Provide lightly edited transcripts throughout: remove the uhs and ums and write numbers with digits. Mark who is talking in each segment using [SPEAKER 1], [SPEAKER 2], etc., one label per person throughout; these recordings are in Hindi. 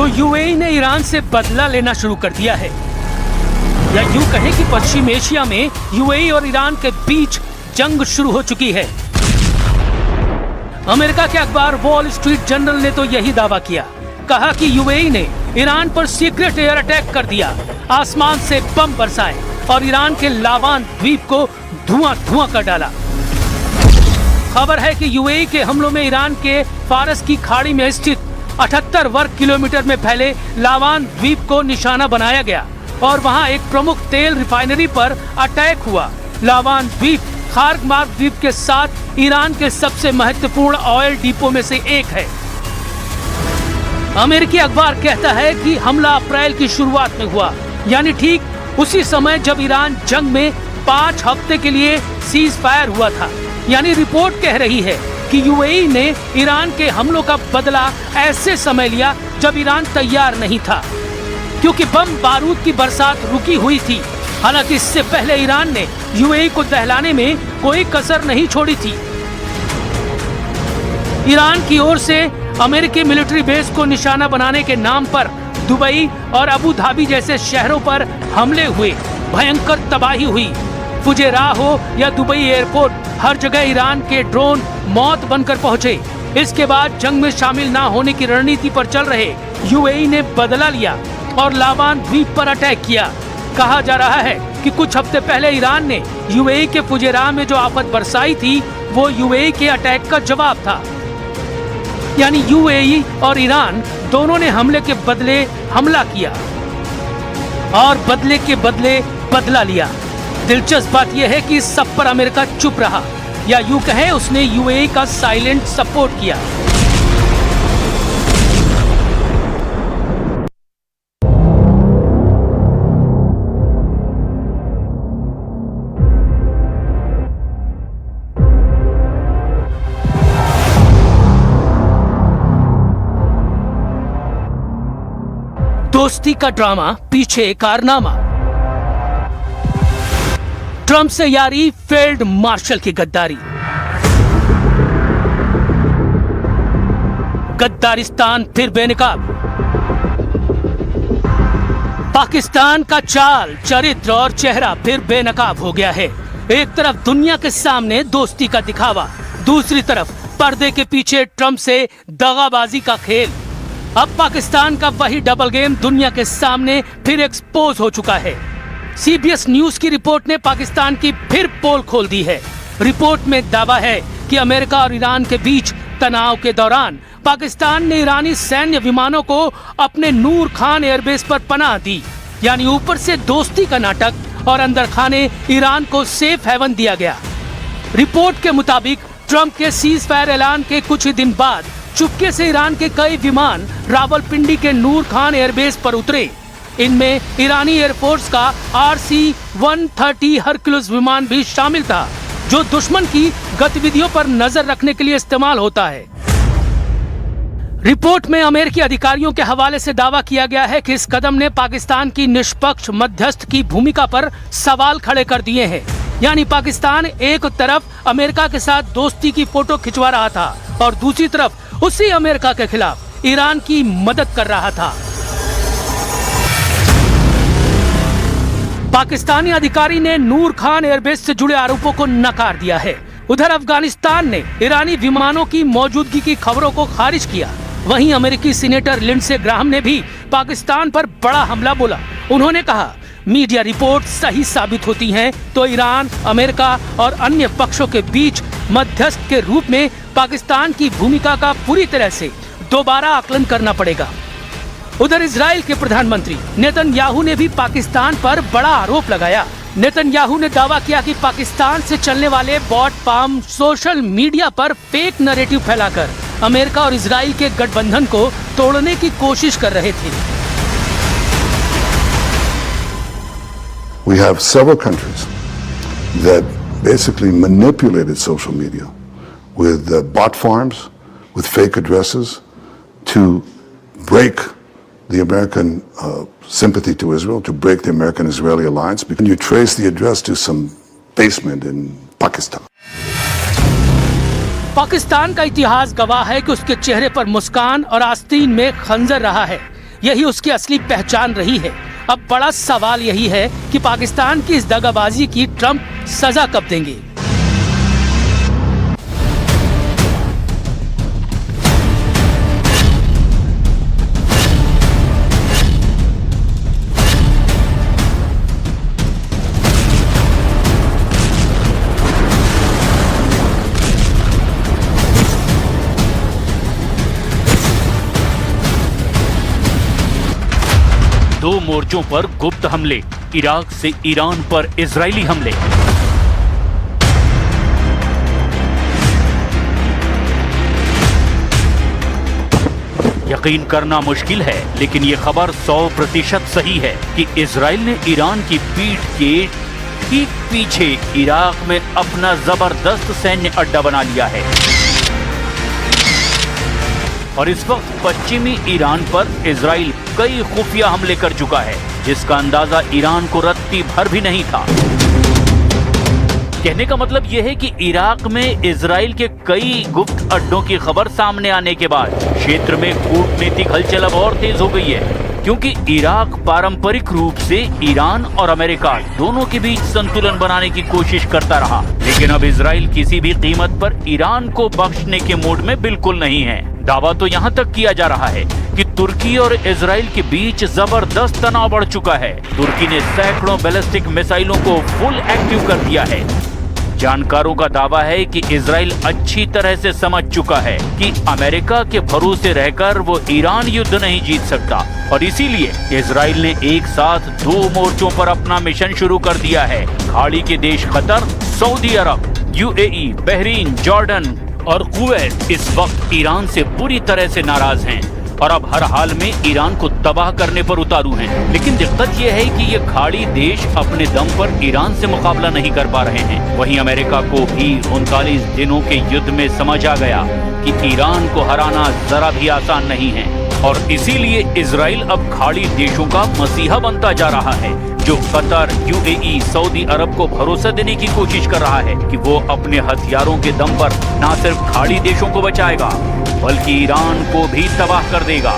[SPEAKER 1] तो यूएई ने ईरान से बदला लेना शुरू कर दिया है, या यूं कहें कि पश्चिम एशिया में यूएई और ईरान के बीच जंग शुरू हो चुकी है। अमेरिका के अखबार वॉल स्ट्रीट जर्नल ने तो यही दावा किया, कहा कि यूएई ने ईरान पर सीक्रेट एयर अटैक कर दिया, आसमान से बम बरसाए और ईरान के लावान द्वीप को धुआं कर डाला। खबर है कि यूएई के हमलों में ईरान के फारस की खाड़ी में स्थित 78 वर्ग किलोमीटर में फैले लावान द्वीप को निशाना बनाया गया और वहां एक प्रमुख तेल रिफाइनरी पर अटैक हुआ। लावान द्वीप खार्ग-मार्ग द्वीप के साथ ईरान के सबसे महत्वपूर्ण ऑयल डिपो में से एक है। अमेरिकी अखबार कहता है कि हमला अप्रैल की शुरुआत में हुआ, यानी ठीक उसी समय जब ईरान जंग में 5 हफ्ते के लिए सीज फायर हुआ था। यानी रिपोर्ट कह रही है कि यूएई ने ईरान के हमलों का बदला ऐसे समय लिया जब ईरान तैयार नहीं था, क्योंकि बम बारूद की बरसात रुकी हुई थी। हालांकि इससे पहले ईरान ने यूएई को दहलाने में कोई कसर नहीं छोड़ी थी। ईरान की ओर से अमेरिकी मिलिट्री बेस को निशाना बनाने के नाम पर दुबई और अबू धाबी जैसे शहरों पर हमले हुए, भयंकर तबाही हुई। फुजेरा हो या दुबई एयरपोर्ट, हर जगह ईरान के ड्रोन मौत बनकर पहुंचे। इसके बाद जंग में शामिल ना होने की रणनीति पर चल रहे यूएई ने बदला लिया और लावान द्वीप पर अटैक किया। कहा जा रहा है कि कुछ हफ्ते पहले ईरान ने यूएई के फुजेरा में जो आफत बरसाई थी, वो यूएई के अटैक का जवाब था। यानी यूएई और ईरान दोनों ने हमले के बदले हमला किया और बदले के बदले बदला लिया। दिलचस्प बात यह है कि इस सब पर अमेरिका चुप रहा, या यूं कहें उसने यूएई का साइलेंट सपोर्ट किया। दोस्ती का ड्रामा, पीछे कारनामा। ट्रंप से यारी, फील्ड मार्शल की गद्दारी। गद्दारिस्तान फिर बेनकाब। पाकिस्तान का चाल, चरित्र और चेहरा फिर बेनकाब हो गया है। एक तरफ दुनिया के सामने दोस्ती का दिखावा, दूसरी तरफ पर्दे के पीछे ट्रंप से दगाबाजी का खेल। अब पाकिस्तान का वही डबल गेम दुनिया के सामने फिर एक्सपोज हो चुका है। सीबीएस न्यूज की रिपोर्ट ने पाकिस्तान की फिर पोल खोल दी है। रिपोर्ट में दावा है कि अमेरिका और ईरान के बीच तनाव के दौरान पाकिस्तान ने ईरानी सैन्य विमानों को अपने नूर खान एयरबेस पर पनाह दी। यानी ऊपर से दोस्ती का नाटक और अंदर खाने ईरान को सेफ हेवन दिया गया। रिपोर्ट के मुताबिक ट्रंप के सीज फायर ऐलान के कुछ ही दिन बाद चुपके से ईरान के कई विमान रावलपिंडी के नूर खान एयरबेस पर उतरे। इनमें ईरानी एयरफोर्स का RC-130 हरक्यूलिस विमान भी शामिल था, जो दुश्मन की गतिविधियों पर नजर रखने के लिए इस्तेमाल होता है। रिपोर्ट में अमेरिकी अधिकारियों के हवाले से दावा किया गया है कि इस कदम ने पाकिस्तान की निष्पक्ष मध्यस्थ की भूमिका पर सवाल खड़े कर दिए हैं। यानी पाकिस्तान एक तरफ अमेरिका के साथ दोस्ती की फोटो खिंचवा रहा था और दूसरी तरफ उसी अमेरिका के खिलाफ ईरान की मदद कर रहा था। पाकिस्तानी अधिकारी ने नूर खान एयरबेस से जुड़े आरोपों को नकार दिया है। उधर अफगानिस्तान ने ईरानी विमानों की मौजूदगी की खबरों को खारिज किया। वहीं अमेरिकी सीनेटर लिंडसे ग्राहम ने भी पाकिस्तान पर बड़ा हमला बोला। उन्होंने कहा, मीडिया रिपोर्ट सही साबित होती हैं तो ईरान, अमेरिका और अन्य पक्षों के बीच मध्यस्थ के रूप में पाकिस्तान की भूमिका का पूरी तरह से दोबारा आकलन करना पड़ेगा। उधर इजराइल के प्रधानमंत्री नेतन्याहू ने भी पाकिस्तान पर बड़ा आरोप लगाया। नेतन्याहू ने दावा किया कि पाकिस्तान से चलने वाले बॉट फार्म सोशल मीडिया पर फेक नैरेटिव फैलाकर अमेरिका और इजराइल के गठबंधन को तोड़ने की कोशिश कर रहे थे।
[SPEAKER 2] We have several countries that basically manipulated social media with bot farms, with fake addresses to break the American sympathy to Israel, to break the American-Israeli alliance. And you trace the address to some basement in Pakistan.
[SPEAKER 1] Pakistan का इतिहास गवाह है कि उसके चेहरे पर मुस्कान और आस्तीन में खंजर रहा है। यही उसकी असली पहचान रही है। अब बड़ा सवाल यही है कि पाकिस्तान की इस दगाबाजी की ट्रंप सजा कब देंगे।
[SPEAKER 3] दो मोर्चों पर गुप्त हमले, इराक से ईरान पर इजरायली हमले। यकीन करना मुश्किल है, लेकिन ये खबर 100% सही है कि इजराइल ने ईरान की पीठ के ठीक पीछे इराक में अपना जबरदस्त सैन्य अड्डा बना लिया है और इस वक्त पश्चिमी ईरान पर इजराइल कई खुफिया हमले कर चुका है, जिसका अंदाजा ईरान को रत्ती भर भी नहीं था। कहने का मतलब यह है कि इराक में इजराइल के कई गुप्त अड्डों की खबर सामने आने के बाद क्षेत्र में कूटनीतिक हलचल अब और तेज हो गई है, क्योंकि इराक पारंपरिक रूप से ईरान और अमेरिका दोनों के बीच संतुलन बनाने की कोशिश करता रहा, लेकिन अब इजराइल किसी भी कीमत पर ईरान को बख्शने के मूड में बिल्कुल नहीं है। दावा तो यहाँ तक किया जा रहा है कि तुर्की और इजराइल के बीच जबरदस्त तनाव बढ़ चुका है। तुर्की ने सैकड़ों बैलिस्टिक मिसाइलों को फुल एक्टिव कर दिया है। जानकारों का दावा है कि इजराइल अच्छी तरह से समझ चुका है कि अमेरिका के भरोसे रहकर वो ईरान युद्ध नहीं जीत सकता और इसीलिए इजराइल ने एक साथ दो मोर्चों पर अपना मिशन शुरू कर दिया है। खाड़ी के देश कतर, सऊदी अरब, यूएई, बहरीन, जॉर्डन और कुवैत इस वक्त ईरान से पूरी तरह से नाराज हैं और अब हर हाल में ईरान को तबाह करने पर उतारू हैं। लेकिन दिक्कत यह है कि ये खाड़ी देश अपने दम पर ईरान से मुकाबला नहीं कर पा रहे हैं। वहीं अमेरिका को भी 39 दिनों के युद्ध में समझ आ गया कि ईरान को हराना जरा भी आसान नहीं है और इसीलिए इजराइल अब खाड़ी देशों का मसीहा बनता जा रहा है, जो कतर, यूएई, सऊदी अरब को भरोसा देने की कोशिश कर रहा है कि वो अपने हथियारों के दम पर न सिर्फ खाड़ी देशों को बचाएगा बल्कि ईरान को भी तबाह कर देगा,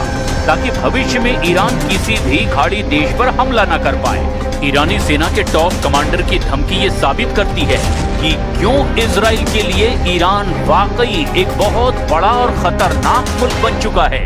[SPEAKER 3] ताकि भविष्य में ईरान किसी भी खाड़ी देश पर हमला न कर पाए। ईरानी सेना के टॉप कमांडर की धमकी ये साबित करती है कि क्यों इजराइल के लिए ईरान वाकई एक बहुत बड़ा और खतरनाक मुल्क बन चुका है।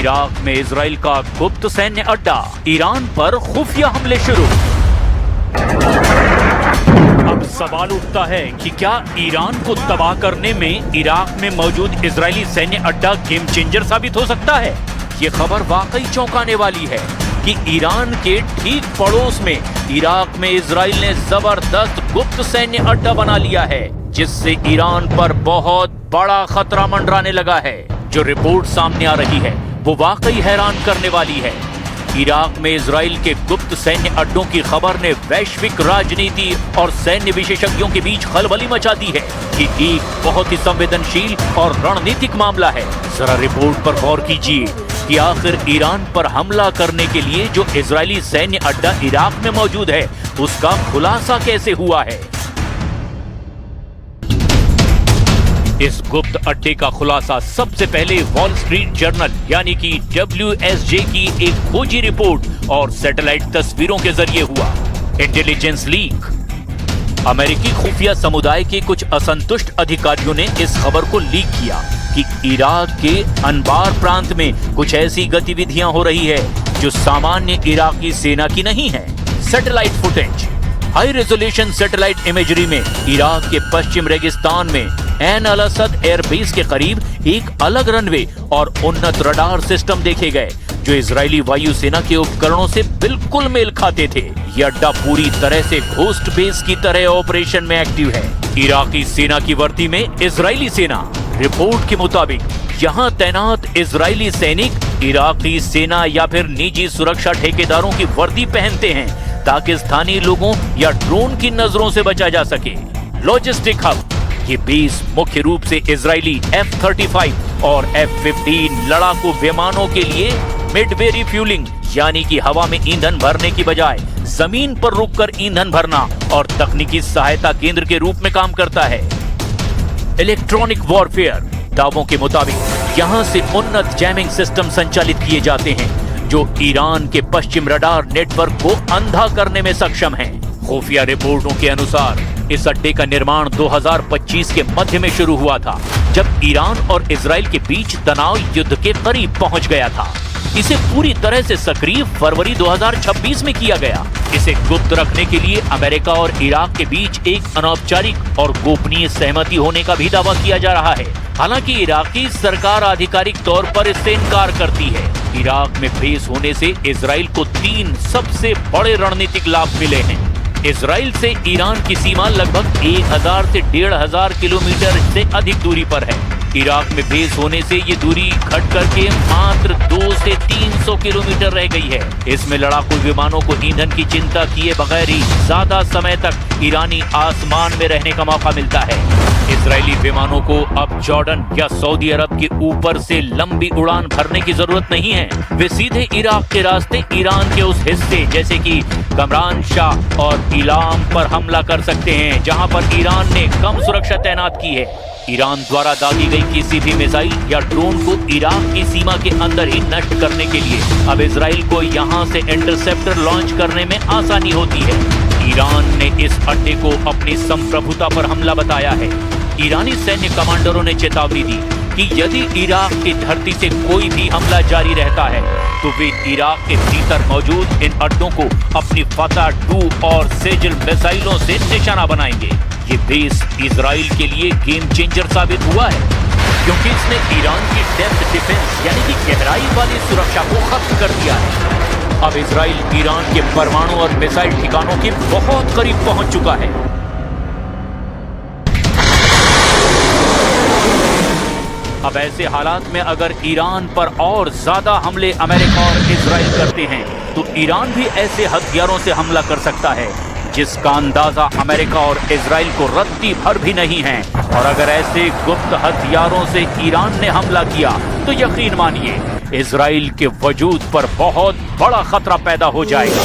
[SPEAKER 3] इराक में इजराइल का गुप्त सैन्य अड्डा, ईरान पर खुफिया हमले शुरू। अब सवाल उठता है कि क्या ईरान को तबाह करने में इराक में मौजूद इजरायली सैन्य अड्डा गेम चेंजर साबित हो सकता है। ये खबर वाकई चौंकाने वाली है कि ईरान के ठीक पड़ोस में इराक में इजराइल ने जबरदस्त गुप्त सैन्य अड्डा बना लिया है, जिससे ईरान पर बहुत बड़ा खतरा मंडराने लगा है। जो रिपोर्ट सामने आ रही है वो वाकई हैरान करने वाली है। इराक में इजराइल के गुप्त सैन्य अड्डों की खबर ने वैश्विक राजनीति और सैन्य विशेषज्ञों के बीच खलबली मचा दी है कि एक बहुत ही संवेदनशील और रणनीतिक मामला है। जरा रिपोर्ट पर गौर कीजिए कि आखिर ईरान पर हमला करने के लिए जो इजरायली सैन्य अड्डा इराक में मौजूद है उसका खुलासा कैसे हुआ है। इस गुप्त अड्डे का खुलासा सबसे पहले वॉल स्ट्रीट जर्नल यानी कि WSJ की एक खोजी रिपोर्ट और सैटेलाइट तस्वीरों के जरिए हुआ। Intelligence leak. अमेरिकी खुफिया समुदाय के कुछ असंतुष्ट अधिकारियों ने इस खबर को लीक किया कि इराक के अनबार प्रांत में कुछ ऐसी गतिविधियां हो रही है जो सामान्य इराकी सेना की नहीं है। Satellite footage. High resolution satellite imagery में इराक के पश्चिम रेगिस्तान में एन अल असद एयरबेस के करीब एक अलग रनवे और उन्नत रडार सिस्टम देखे गए जो इजरायली वायुसेना के उपकरणों से बिल्कुल मेल खाते थे। यह अड्डा पूरी तरह से घोस्ट बेस की तरह ऑपरेशन में एक्टिव है। इराकी सेना की वर्दी में इजरायली सेना। रिपोर्ट के मुताबिक यहाँ तैनात इजरायली सैनिक इराकी सेना या फिर निजी सुरक्षा ठेकेदारों की वर्दी पहनते हैं, ताकि स्थानीय लोगों या ड्रोन की नजरों से बचा जा सके। लॉजिस्टिक हब, ये बेस मुख्य रूप से इजरायली F-35 और F-15 लड़ाकू विमानों के लिए मिडवे रिफ्यूलिंग यानी कि हवा में ईंधन भरने की बजाय जमीन पर रुककर ईंधन भरना और तकनीकी सहायता केंद्र के रूप में काम करता है। इलेक्ट्रॉनिक वॉरफेयर, दावों के मुताबिक यहां से उन्नत जैमिंग सिस्टम संचालित किए जाते हैं जो ईरान के पश्चिम रडार नेटवर्क को अंधा करने में सक्षम हैं। खुफिया रिपोर्टों के अनुसार इस अड्डे का निर्माण 2025 के मध्य में शुरू हुआ था, जब ईरान और इजराइल के बीच तनाव युद्ध के करीब पहुंच गया था। इसे पूरी तरह से सक्रिय फरवरी 2026 में किया गया। इसे गुप्त रखने के लिए अमेरिका और इराक के बीच एक अनौपचारिक और गोपनीय सहमति होने का भी दावा किया जा रहा है। हालांकि इराकी सरकार आधिकारिक तौर पर इससे इनकार करती है। इराक में बेस होने से इजराइल को 3 सबसे बड़े रणनीतिक लाभ मिले हैं। इजराइल से ईरान की सीमा लगभग 1000 से 1500 किलोमीटर से अधिक दूरी पर है। इराक में बेस होने से ये दूरी घट करके मात्र 2 से 300 किलोमीटर रह गई है। इसमें लड़ाकू विमानों को ईंधन की चिंता किए बगैर ही ज्यादा समय तक ईरानी आसमान में रहने का मौका मिलता है। इजरायली विमानों को अब जॉर्डन या सऊदी अरब के ऊपर से लंबी उड़ान भरने की जरूरत नहीं है। वे सीधे इराक के रास्ते ईरान के उस हिस्से जैसे कि कमरान शाह और इलाम पर हमला कर सकते हैं जहां पर ईरान ने कम सुरक्षा तैनात की है। ईरान द्वारा दागी गई किसी भी मिसाइल या ड्रोन को इराक की सीमा के अंदर ही नष्ट करने के लिए अब इजराइल को यहां से इंटरसेप्टर लॉन्च करने में आसानी होती है। ईरान ने इस अड्डे को अपनी संप्रभुता पर हमला बताया है। ईरानी सैन्य कमांडरों ने चेतावनी दी कि यदि इराक की धरती से कोई भी हमला जारी रहता है तो वे इराक के भीतर मौजूद इन अड्डों को अपनी फतह-2 और सेजल मिसाइलों से निशाना बनाएंगे। ये बेस इजराइल के लिए गेम चेंजर साबित हुआ है क्योंकि इसने ईरान की डेप्थ डिफेंस यानी कि गहराई वाली सुरक्षा को खत्म कर दिया है। अब इजराइल ईरान के परमाणु और मिसाइल ठिकानों के बहुत करीब पहुंच चुका है। अब ऐसे हालात में अगर ईरान पर और ज्यादा हमले अमेरिका और इजराइल करते हैं तो ईरान भी ऐसे हथियारों से हमला कर सकता है जिसका अंदाजा अमेरिका और इजराइल को रत्ती भर भी नहीं है। और अगर ऐसे गुप्त हथियारों से ईरान ने हमला किया तो यकीन मानिए इजराइल के वजूद पर बहुत बड़ा खतरा पैदा हो जाएगा।